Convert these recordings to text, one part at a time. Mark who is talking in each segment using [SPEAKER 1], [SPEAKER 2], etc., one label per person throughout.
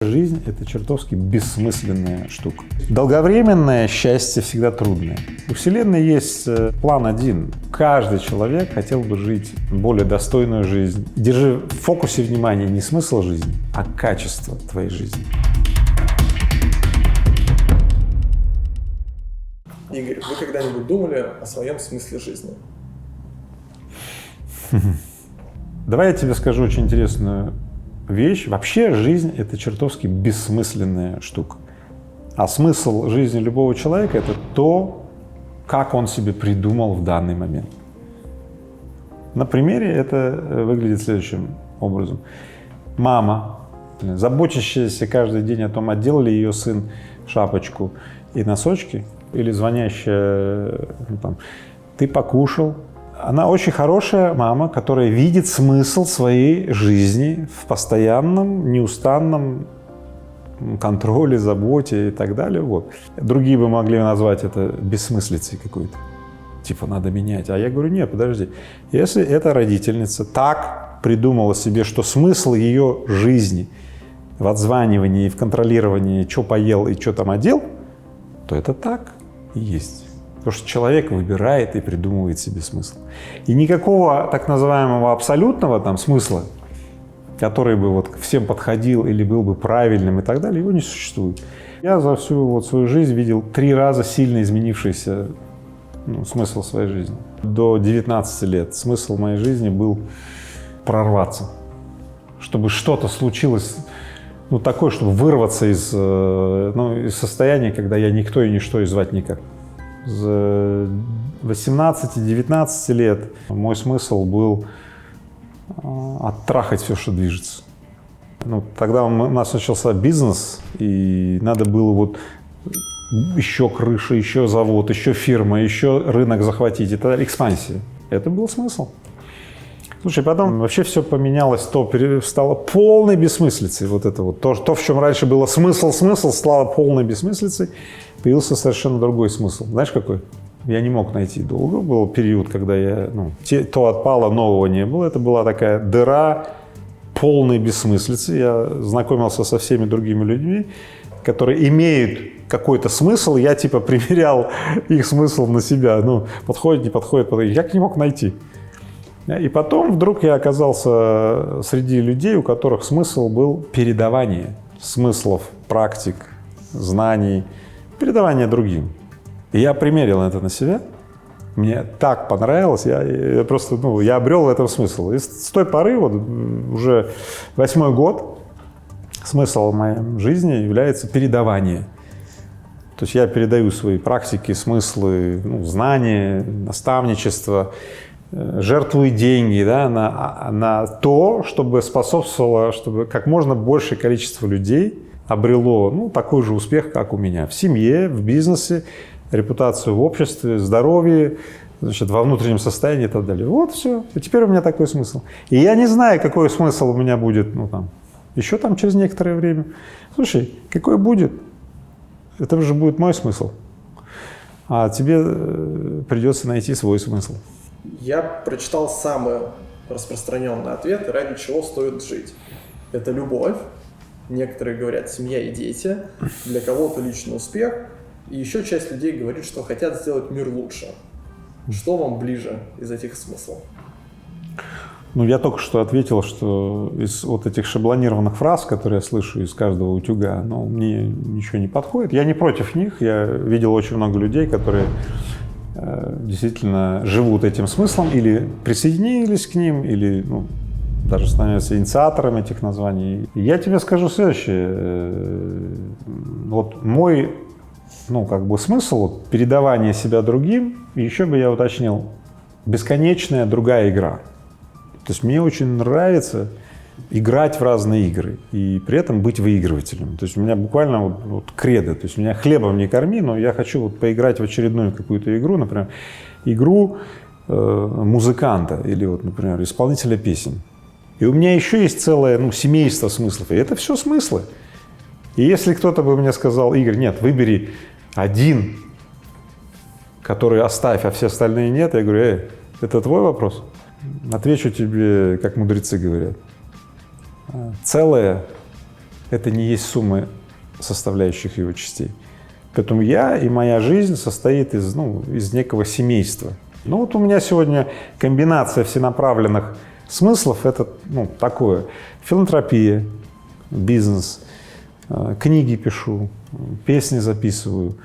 [SPEAKER 1] Жизнь — это чертовски бессмысленная штука. Долговременное счастье всегда трудное. У Вселенной есть план один. Каждый человек хотел бы жить более достойную жизнь. Держи в фокусе внимания не смысл жизни, а качество твоей жизни.
[SPEAKER 2] Игорь, вы когда-нибудь думали о своем смысле жизни?
[SPEAKER 1] Давай я тебе скажу очень интересную вещь. Вообще жизнь — это чертовски бессмысленная штука. А смысл жизни любого человека — это то, как он себе придумал в данный момент. На примере это выглядит следующим образом. Мама, заботящаяся каждый день о том, одел ли ее сын шапочку и носочки, или звонящая, ты покушал. Она очень хорошая мама, которая видит смысл своей жизни в постоянном, неустанном контроле, заботе и так далее. Вот. Другие бы могли назвать это бессмыслицей какой-то. Типа надо менять. А я говорю, нет, подожди. Если эта родительница так придумала себе, что смысл ее жизни в отзванивании, в контролировании, что поел и что там одел, то это так и есть. Потому что человек выбирает и придумывает себе смысл. И никакого так называемого абсолютного там смысла, который бы вот всем подходил или был бы правильным и так далее, его не существует. Я за всю вот свою жизнь видел 3 раза сильно изменившийся смысл своей жизни. До 19 лет смысл моей жизни был прорваться. Чтобы что-то случилось, такое, чтобы вырваться из состояния, когда я никто и ничто и звать никак. С 18-19 лет мой смысл был оттрахать все, что движется. Тогда у нас начался бизнес, и надо было вот еще крыша, еще завод, еще фирма, еще рынок захватить. Это экспансия. Это был смысл. Слушай, потом вообще все поменялось, стало полной бессмыслицей. Вот это вот. То, в чем раньше было смысл, стало полной бессмыслицей. Появился совершенно другой смысл. Знаешь, какой? Я не мог найти долго. Был период, когда то отпало, нового не было. Это была такая дыра полной бессмыслицы. Я знакомился со всеми другими людьми, которые имеют какой-то смысл. Я типа примерял их смысл на себя. Подходит, не подходит. Я не мог найти. И потом вдруг я оказался среди людей, у которых смысл был передавание смыслов, практик, знаний, передавание другим. И я примерил это на себя. Мне так понравилось, я просто, я обрел в этом смысл. И с той поры, уже 8-й год, смысл моей жизни является передавание. То есть я передаю свои практики, смыслы, знания, наставничество, жертвую деньги на то, чтобы способствовало, чтобы как можно большее количество людей обрело такой же успех, как у меня. В семье, в бизнесе, репутацию в обществе, здоровье, во внутреннем состоянии и так далее. Вот все. И теперь у меня такой смысл. И я не знаю, какой смысл у меня будет, еще через некоторое время. Слушай, какой будет? Это же будет мой смысл. А тебе придется найти свой смысл.
[SPEAKER 2] Я прочитал самый распространенный ответ, ради чего стоит жить. Это любовь. Некоторые говорят семья и дети, для кого-то личный успех. И еще часть людей говорит, что хотят сделать мир лучше. Что вам ближе из этих смыслов?
[SPEAKER 1] Я только что ответил, что из вот этих шаблонированных фраз, которые я слышу из каждого утюга, мне ничего не подходит. Я не против них. Я видел очень много людей, которые действительно живут этим смыслом или присоединились к ним, или даже становятся инициаторами этих названий. Я тебе скажу следующее. Вот мой, смысл передавания себя другим, еще бы я уточнил, бесконечная другая игра. То есть мне очень нравится играть в разные игры и при этом быть выигрывателем. То есть у меня буквально кредо. То есть меня хлебом не корми, но я хочу поиграть в очередную какую-то игру, например, игру музыканта или например, исполнителя песен. И у меня еще есть целое семейство смыслов. И это все смыслы. И если кто-то бы мне сказал: Игорь, нет, выбери один, который оставь, а все остальные нет, я говорю: это твой вопрос? Отвечу тебе, как мудрецы говорят. Целое это не есть сумма составляющих его частей. Поэтому я и моя жизнь состоит из некого семейства. Ну вот у меня сегодня комбинация всенаправленных смыслов — это такое: филантропия, бизнес, книги пишу, песни записываю,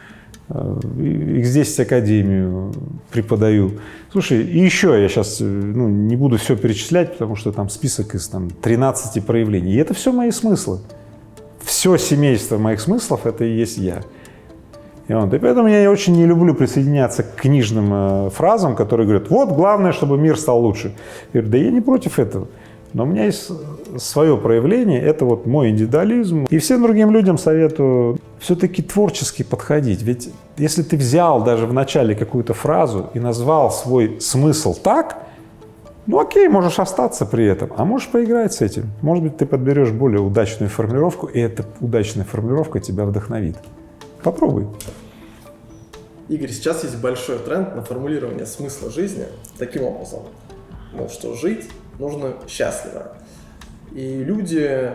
[SPEAKER 1] X10 академию преподаю. Слушай, и еще я сейчас не буду все перечислять, потому что там список из 13 проявлений. И это все мои смыслы. Все семейство моих смыслов — это и есть я. И поэтому я очень не люблю присоединяться к книжным фразам, которые говорят: вот главное, чтобы мир стал лучше. Я говорю: да я не против этого. Но у меня есть свое проявление, это вот мой индивидуализм. И всем другим людям советую все-таки творчески подходить. Ведь если ты взял даже в начале какую-то фразу и назвал свой смысл так, окей, можешь остаться при этом, а можешь поиграть с этим. Может быть, ты подберешь более удачную формулировку, и эта удачная формулировка тебя вдохновит. Попробуй.
[SPEAKER 2] Игорь, сейчас есть большой тренд на формулирование смысла жизни таким образом, что жить нужно счастливо. И люди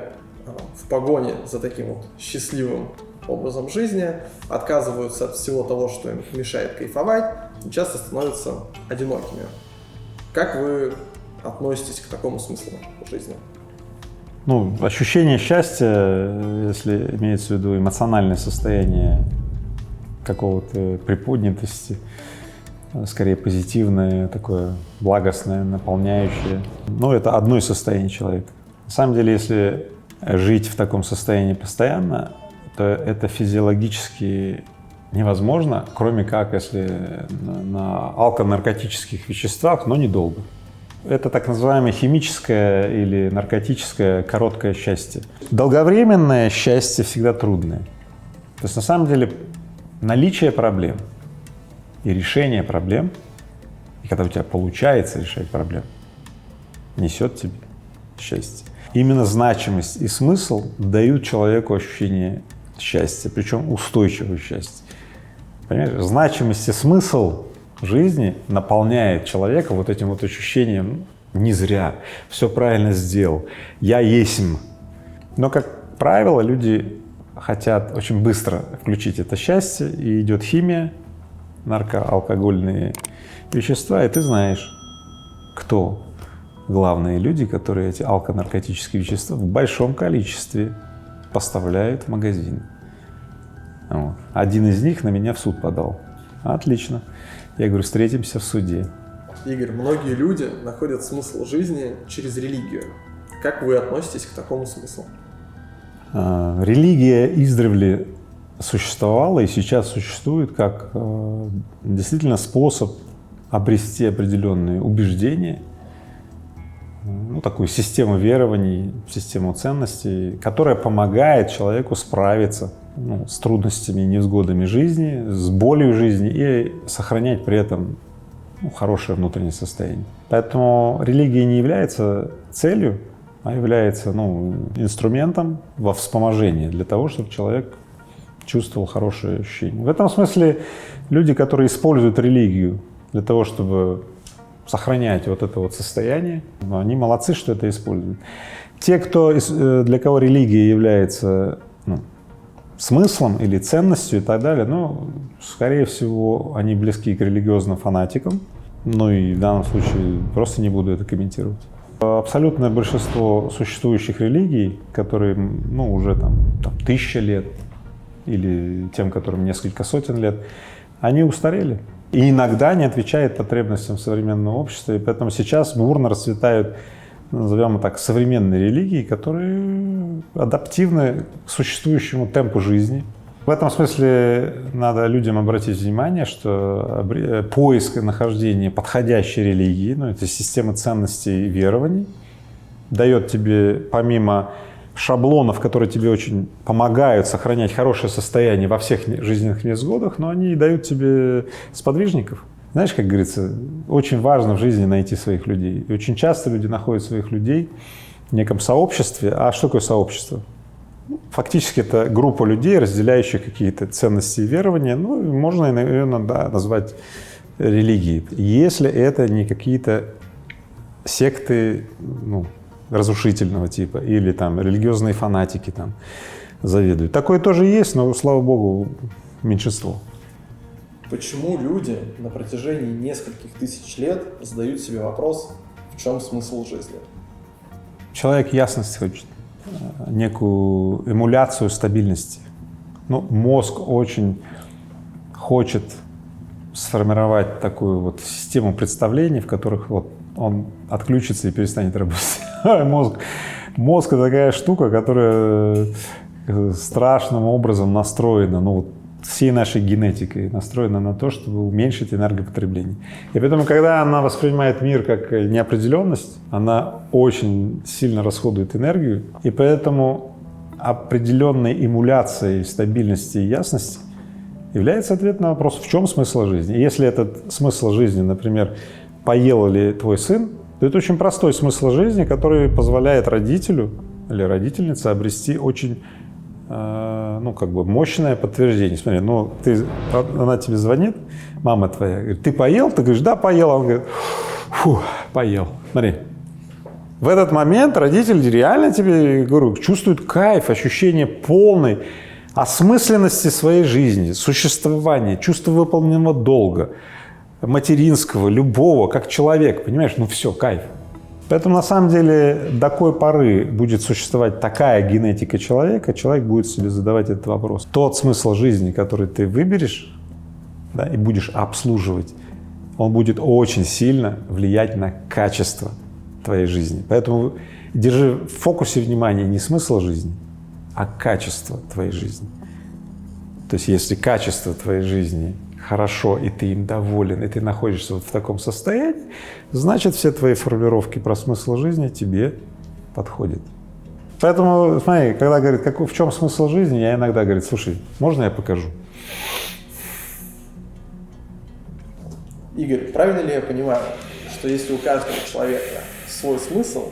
[SPEAKER 2] в погоне за таким вот счастливым образом жизни отказываются от всего того, что им мешает кайфовать, и часто становятся одинокими. Как вы относитесь к такому смыслу жизни?
[SPEAKER 1] Ощущение счастья, если имеется в виду эмоциональное состояние какого-то приподнятости, скорее позитивное, такое благостное, наполняющее. Это одно из состояний человека. На самом деле, если жить в таком состоянии постоянно, то это физиологически невозможно, кроме как если на алко-наркотических веществах, но недолго. Это так называемое химическое или наркотическое короткое счастье. Долговременное счастье всегда трудное. То есть на самом деле наличие проблем и решение проблем, и когда у тебя получается решать проблемы, несет тебе счастье. Именно значимость и смысл дают человеку ощущение счастья, причем устойчивого счастья. Понимаешь? Значимость и смысл жизни наполняет человека вот этим вот ощущением: не зря, все правильно сделал, я есмь. Но, как правило, люди хотят очень быстро включить это счастье, и идет химия, наркоалкогольные вещества, и ты знаешь, кто главные люди, которые эти алконаркотические вещества в большом количестве поставляют в магазин. Один из них на меня в суд подал. Отлично. Я говорю: встретимся в суде.
[SPEAKER 2] Игорь, многие люди находят смысл жизни через религию. Как вы относитесь к такому смыслу?
[SPEAKER 1] Религия издревле существовала и сейчас существует как действительно способ обрести определенные убеждения, такую систему верований, систему ценностей, которая помогает человеку справиться с трудностями и невзгодами жизни, с болью жизни и сохранять при этом хорошее внутреннее состояние. Поэтому религия не является целью, а является инструментом во вспоможении для того, чтобы человек чувствовал хорошие ощущения. В этом смысле люди, которые используют религию для того, чтобы сохранять вот это вот состояние, они молодцы, что это используют. Те, для кого религия является смыслом или ценностью и так далее, скорее всего, они близки к религиозным фанатикам. И в данном случае просто не буду это комментировать. Абсолютное большинство существующих религий, которые уже там 1000 лет или тем, которым несколько сотен лет, они устарели и иногда не отвечают потребностям современного общества. И поэтому сейчас бурно расцветают, назовем это так, современные религии, которые адаптивны к существующему темпу жизни. В этом смысле надо людям обратить внимание, что поиск и нахождение подходящей религии, это система ценностей и верований, дает тебе, помимо шаблонов, которые тебе очень помогают сохранять хорошее состояние во всех жизненных невзгодах, но они дают тебе сподвижников. Знаешь, как говорится, очень важно в жизни найти своих людей. И очень часто люди находят своих людей в неком сообществе. А что такое сообщество? Фактически это группа людей, разделяющих какие-то ценности и верования, можно ее назвать религией. Если это не какие-то секты, разрушительного типа, или там религиозные фанатики там завидуют. Такое тоже есть, но, слава богу, меньшинство.
[SPEAKER 2] Почему люди на протяжении нескольких тысяч лет задают себе вопрос, в чем смысл жизни?
[SPEAKER 1] Человек ясность хочет, некую эмуляцию стабильности. Ну, мозг очень хочет сформировать такую вот систему представлений, в которых вот он отключится и перестанет работать. Мозг — это такая штука, которая страшным образом настроена, ну, вот всей нашей генетикой настроена на то, чтобы уменьшить энергопотребление. И поэтому, когда она воспринимает мир как неопределенность, она очень сильно расходует энергию, и поэтому определенной эмуляцией стабильности и ясности является ответ на вопрос, в чем смысл жизни. И если этот смысл жизни, например, поел ли твой сын, то это очень простой смысл жизни, который позволяет родителю или родительнице обрести очень ну, как бы мощное подтверждение. Смотри, ну, она тебе звонит, мама твоя, говорит, ты поел? Ты говоришь, да, поел. Он говорит, фу, поел. Смотри. В этот момент родитель реально тебе, говорю, чувствует кайф, ощущение полной осмысленности своей жизни, существования, чувство выполненного долга, материнского, любого, как человек, понимаешь? Ну все, кайф. Поэтому на самом деле до какой поры будет существовать такая генетика человека, человек будет себе задавать этот вопрос. Тот смысл жизни, который ты выберешь, да, и будешь обслуживать, он будет очень сильно влиять на качество твоей жизни. Поэтому держи в фокусе внимания не смысл жизни, а качество твоей жизни. То есть если качество твоей жизни хорошо, и ты им доволен, и ты находишься вот в таком состоянии, значит, все твои формулировки про смысл жизни тебе подходят. Поэтому, смотри, когда говорят, в чем смысл жизни, я иногда говорю, слушай, можно я покажу?
[SPEAKER 2] Игорь, правильно ли я понимаю, что если у каждого человека свой смысл,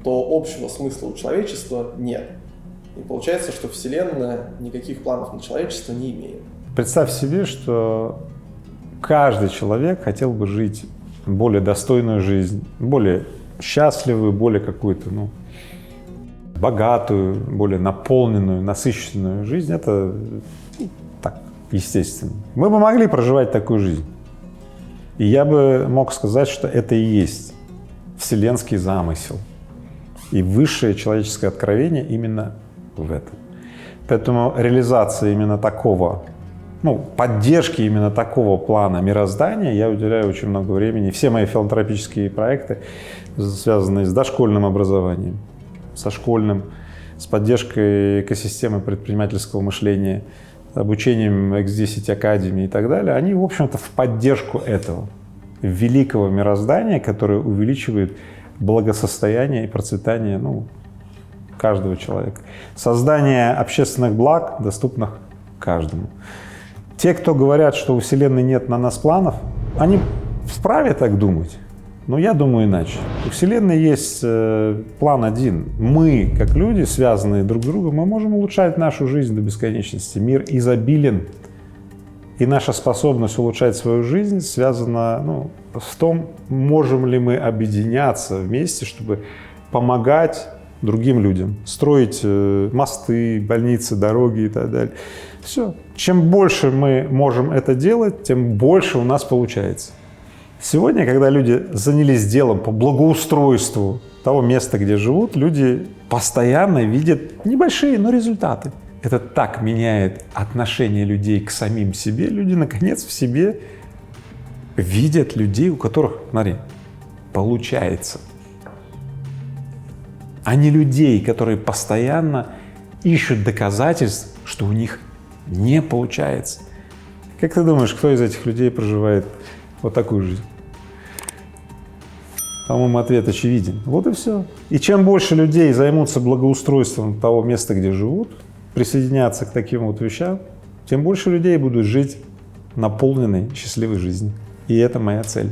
[SPEAKER 2] то общего смысла у человечества нет? И получается, что Вселенная никаких планов на человечество не имеет.
[SPEAKER 1] Представь себе, что каждый человек хотел бы жить более достойную жизнь, более счастливую, более какую-то, ну, богатую, более наполненную, насыщенную жизнь. Это так, естественно. Мы бы могли проживать такую жизнь. И я бы мог сказать, что это и есть вселенский замысел. И высшее человеческое откровение именно в этом. Поэтому реализация именно такого, ну, поддержки именно такого плана мироздания я уделяю очень много времени. Все мои филантропические проекты, связанные с дошкольным образованием, со школьным, с поддержкой экосистемы предпринимательского мышления, обучением X10 Академии и так далее, они, в общем-то, в поддержку этого великого мироздания, которое увеличивает благосостояние и процветание, ну, каждого человека. Создание общественных благ, доступных каждому. Те, кто говорят, что у Вселенной нет на нас планов, они вправе так думать, но я думаю иначе. У Вселенной есть план один. Мы, как люди, связанные друг с другом, мы можем улучшать нашу жизнь до бесконечности. Мир изобилен, и наша способность улучшать свою жизнь связана, ну, в том, можем ли мы объединяться вместе, чтобы помогать другим людям, строить мосты, больницы, дороги и так далее. Все. Чем больше мы можем это делать, тем больше у нас получается. Сегодня, когда люди занялись делом по благоустройству того места, где живут, люди постоянно видят небольшие, но результаты. Это так меняет отношение людей к самим себе. Люди, наконец, в себе видят людей, у которых, смотри, получается. А не людей, которые постоянно ищут доказательств, что у них не получается. Как ты думаешь, кто из этих людей проживает вот такую жизнь? По-моему, ответ очевиден. Вот и все. И чем больше людей займутся благоустройством того места, где живут, присоединятся к таким вот вещам, тем больше людей будут жить наполненной, счастливой жизнью. И это моя цель.